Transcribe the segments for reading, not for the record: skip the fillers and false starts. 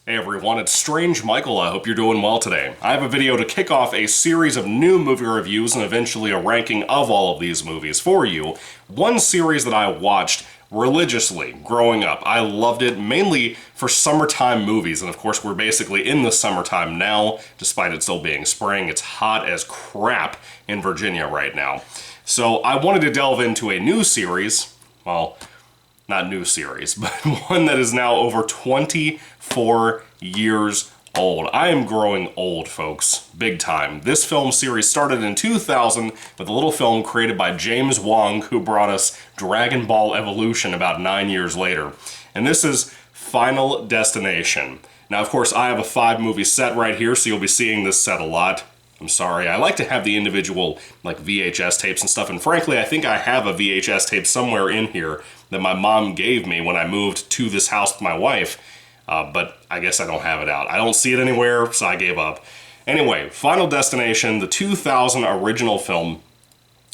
Hey everyone, it's Strange Michael. I hope you're doing well today. I have a video to kick off a series of new movie reviews and eventually a ranking of all of these movies for you. One series that I watched religiously growing up. I loved it mainly for summertime movies, and of course we're basically in the summertime now, despite it still being spring. It's hot as crap in Virginia right now. So I wanted to delve into a new series, well, not new series, but one that is now over 24 years old. I am growing old, folks, big time. This film series started in 2000 with a little film created by James Wong, who brought us Dragon Ball Evolution about 9 years later. And this is Final Destination. Now, of course, I have a 5-movie set right here, so you'll be seeing this set a lot. I'm sorry, I like to have the individual like VHS tapes and stuff, and frankly I think I have a VHS tape somewhere in here that my mom gave me when I moved to this house with my wife, but I guess I don't have it out. I don't see it anywhere, so I gave up. Anyway, Final Destination, the 2000 original film,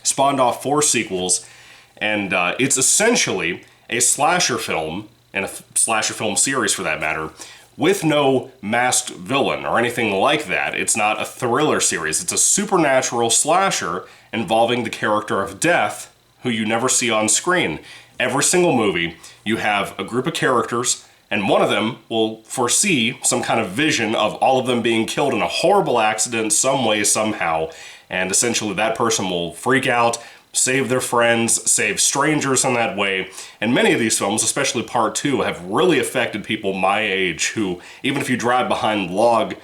spawned off 4 sequels, and it's essentially a slasher film, and a slasher film series for that matter, with no masked villain or anything like that. It's not a thriller series. It's a supernatural slasher involving the character of Death, who you never see on screen. Every single movie, you have a group of characters, and one of them will foresee some kind of vision of all of them being killed in a horrible accident some way, somehow, and essentially that person will freak out, save their friends, save strangers in that way. And many of these films, especially Part 2, have really affected people my age who, even if you drive behind log,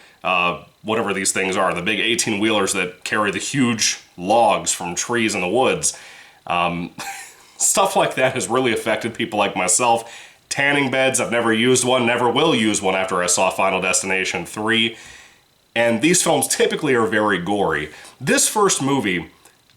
whatever these things are, the big 18-wheelers that carry the huge logs from trees in the woods, stuff like that has really affected people like myself. Tanning beds, I've never used one, never will use one after I saw Final Destination 3. And these films typically are very gory. This first movie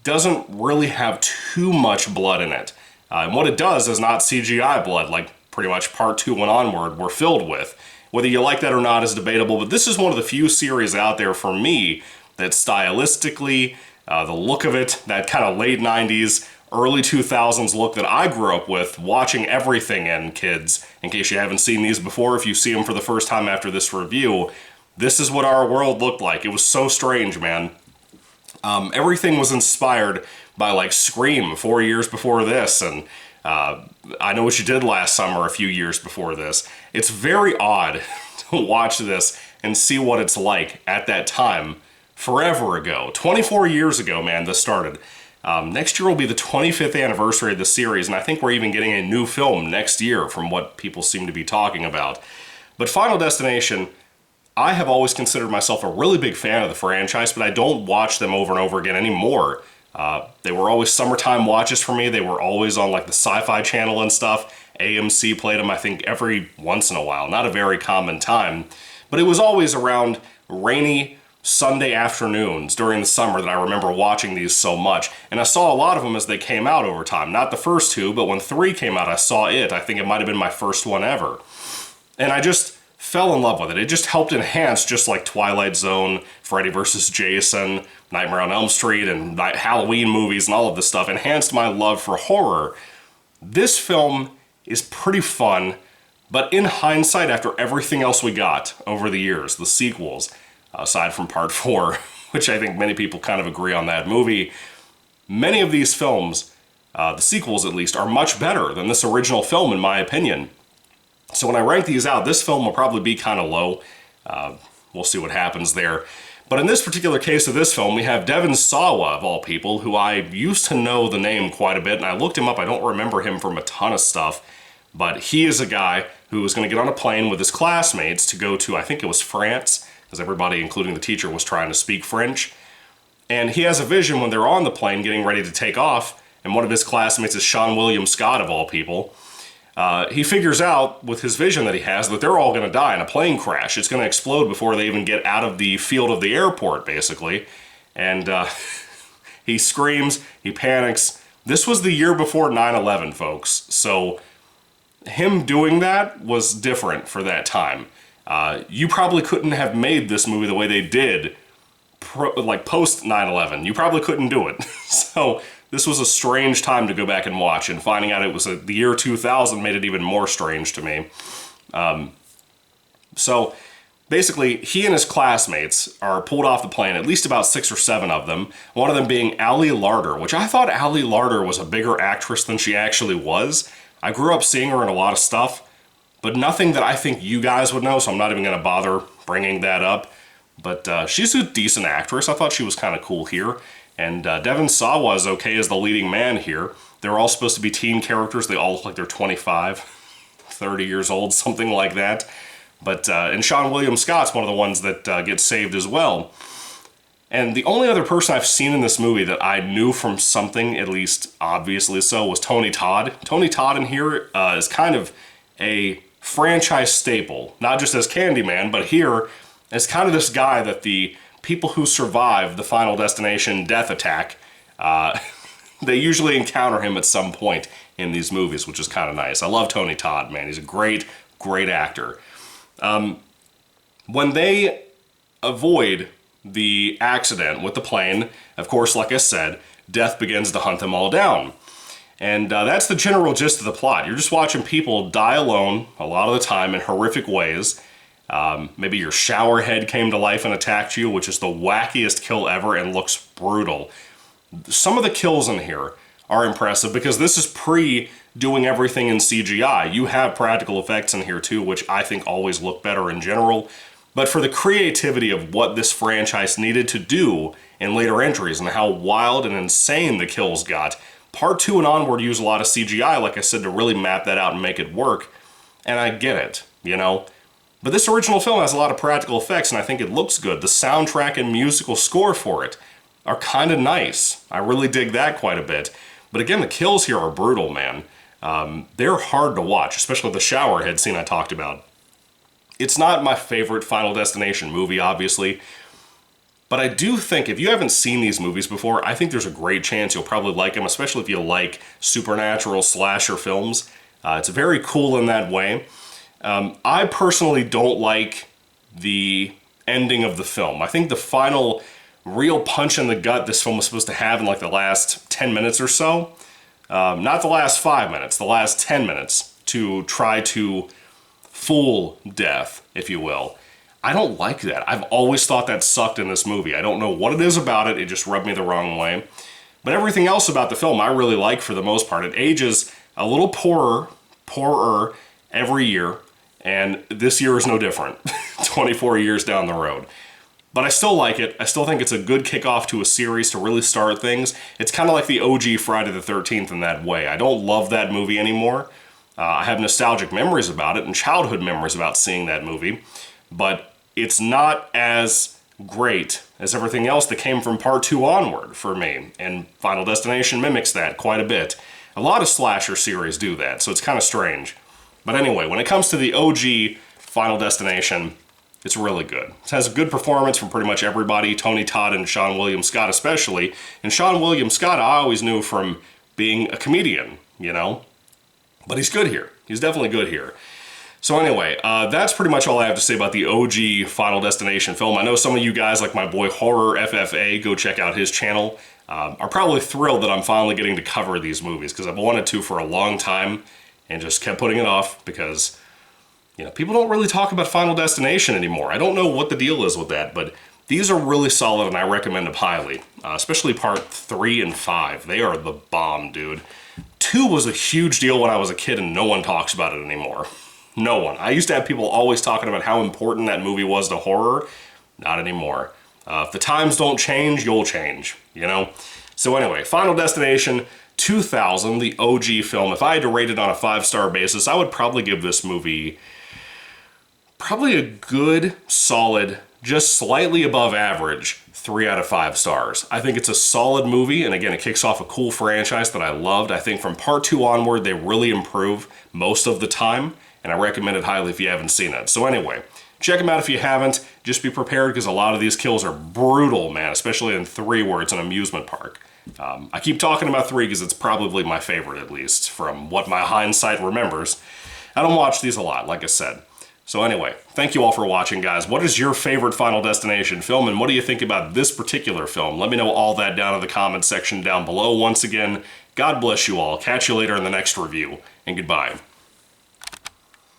doesn't really have too much blood in it. And what it does is not CGI blood, like pretty much Part 2 and onward were filled with. Whether you like that or not is debatable, but this is one of the few series out there for me that stylistically, the look of it, that kind of late 90s, early 2000s look that I grew up with, watching everything in, kids. In case you haven't seen these before, if you see them for the first time after this review, this is what our world looked like. It was so strange, man. Everything was inspired by like Scream 4 years before this, and I Know What You Did Last Summer a few years before this. It's very odd to watch this and see what it's like at that time, forever ago. 24 years ago, man, this started. Next year will be the 25th anniversary of the series, and I think we're even getting a new film next year from what people seem to be talking about. But Final Destination, I have always considered myself a really big fan of the franchise, but I don't watch them over and over again anymore. They were always summertime watches for me. They were always on like the Sci-Fi Channel and stuff. AMC played them, I think, every once in a while. Not a very common time, but it was always around rainy Sunday afternoons during the summer that I remember watching these so much. And I saw a lot of them as they came out over time. Not the first 2, but when 3 came out, I saw it. I think it might have been my first one ever. And I just fell in love with it. It just helped enhance, just like Twilight Zone, Freddy vs. Jason, Nightmare on Elm Street, and Halloween movies and all of this stuff, enhanced my love for horror. This film is pretty fun, but in hindsight, after everything else we got over the years, the sequels, aside from Part 4, which I think many people kind of agree on that movie, many of these films, the sequels at least, are much better than this original film in my opinion. So when I rank these out, this film will probably be kind of low. We'll see what happens there. But in this particular case of this film, we have Devon Sawa, of all people, who I used to know the name quite a bit, and I looked him up. I don't remember him from a ton of stuff, but he is a guy who was going to get on a plane with his classmates to go to, I think it was France, because everybody, including the teacher, was trying to speak French. And he has a vision when they're on the plane getting ready to take off, and one of his classmates is Sean William Scott, of all people. He figures out, with his vision that he has, that they're all going to die in a plane crash. It's going to explode before they even get out of the field of the airport, basically. And he screams, he panics. This was the year before 9/11, folks. So him doing that was different for that time. You probably couldn't have made this movie the way they did, like post 9/11. You probably couldn't do it. So this was a strange time to go back and watch, and finding out it was the year 2000 made it even more strange to me. So Basically, he and his classmates are pulled off the plane, at least about 6 or 7 of them, one of them being Ali Larter, which I thought Ali Larter was a bigger actress than she actually was. I grew up seeing her in a lot of stuff, but nothing that I think you guys would know, so I'm not even going to bother bringing that up. But she's a decent actress. I thought she was kind of cool here. And Devon Sawa is okay as the leading man here. They're all supposed to be teen characters. They all look like they're 25, 30 years old, something like that. But, and Seann William Scott's one of the ones that gets saved as well. And the only other person I've seen in this movie that I knew from something, at least obviously so, was Tony Todd. Tony Todd in here is kind of a franchise staple, not just as Candyman, but here as kind of this guy that the people who survive the Final Destination death attack, they usually encounter him at some point in these movies, which is kind of nice. I love Tony Todd, man. He's a great, great actor. When they avoid the accident with the plane, of course, like I said, death begins to hunt them all down. And that's the general gist of the plot. You're just watching people die alone a lot of the time in horrific ways. Maybe your shower head came to life and attacked you, which is the wackiest kill ever and looks brutal. Some of the kills in here are impressive because this is pre-doing everything in CGI. You have practical effects in here too, which I think always look better in general. But for the creativity of what this franchise needed to do in later entries and how wild and insane the kills got, Part 2 and onward use a lot of CGI, like I said, to really map that out and make it work. And I get it, you know? But this original film has a lot of practical effects, and I think it looks good. The soundtrack and musical score for it are kind of nice. I really dig that quite a bit. But again, the kills here are brutal, man. They're hard to watch, especially the shower head scene I talked about. It's not my favorite Final Destination movie, obviously. But I do think if you haven't seen these movies before, I think there's a great chance you'll probably like them, especially if you like supernatural slasher films. It's very cool in that way. I personally don't like the ending of the film. I think the final real punch in the gut this film was supposed to have in like the last 10 minutes or so, not the last 5 minutes, the last 10 minutes to try to fool death, if you will. I don't like that. I've always thought that sucked in this movie. I don't know what it is about it. It just rubbed me the wrong way. But everything else about the film I really like for the most part. It ages a little poorer every year. And this year is no different, 24 years down the road. But I still like it. I still think it's a good kickoff to a series to really start things. It's kind of like the OG Friday the 13th in that way. I don't love that movie anymore. I have nostalgic memories about it and childhood memories about seeing that movie. But it's not as great as everything else that came from Part 2 onward for me. And Final Destination mimics that quite a bit. A lot of slasher series do that, so it's kind of strange. But anyway, when it comes to the OG Final Destination, it's really good. It has a good performance from pretty much everybody, Tony Todd and Seann William Scott especially. And Seann William Scott I always knew from being a comedian, you know? But he's good here. He's definitely good here. So anyway, that's pretty much all I have to say about the OG Final Destination film. I know some of you guys, like my boy Horror FFA, go check out his channel, are probably thrilled that I'm finally getting to cover these movies, because I've wanted to for a long time and just kept putting it off because, you know, people don't really talk about Final Destination anymore. I don't know what the deal is with that, but these are really solid and I recommend them highly, especially Part 3 and 5. They are the bomb, dude. 2 was a huge deal when I was a kid and no one talks about it anymore. No one. I used to have people always talking about how important that movie was to horror. Not anymore. If the times don't change, you'll change, you know? So anyway, Final Destination 2000, the OG film. If I had to rate it on a 5-star basis, I would probably give this movie probably a good, solid, just slightly above average 3 out of 5 stars. I think it's a solid movie, and again, it kicks off a cool franchise that I loved. I think from Part 2 onward, they really improve most of the time, and I recommend it highly if you haven't seen it. So anyway, check them out if you haven't. Just be prepared, because a lot of these kills are brutal, man, especially in 3 where it's an amusement park. I keep talking about 3 because it's probably my favorite, at least, from what my hindsight remembers. I don't watch these a lot, like I said. So anyway, thank you all for watching, guys. What is your favorite Final Destination film, and what do you think about this particular film? Let me know all that down in the comments section down below. Once again, God bless you all. Catch you later in the next review, and goodbye.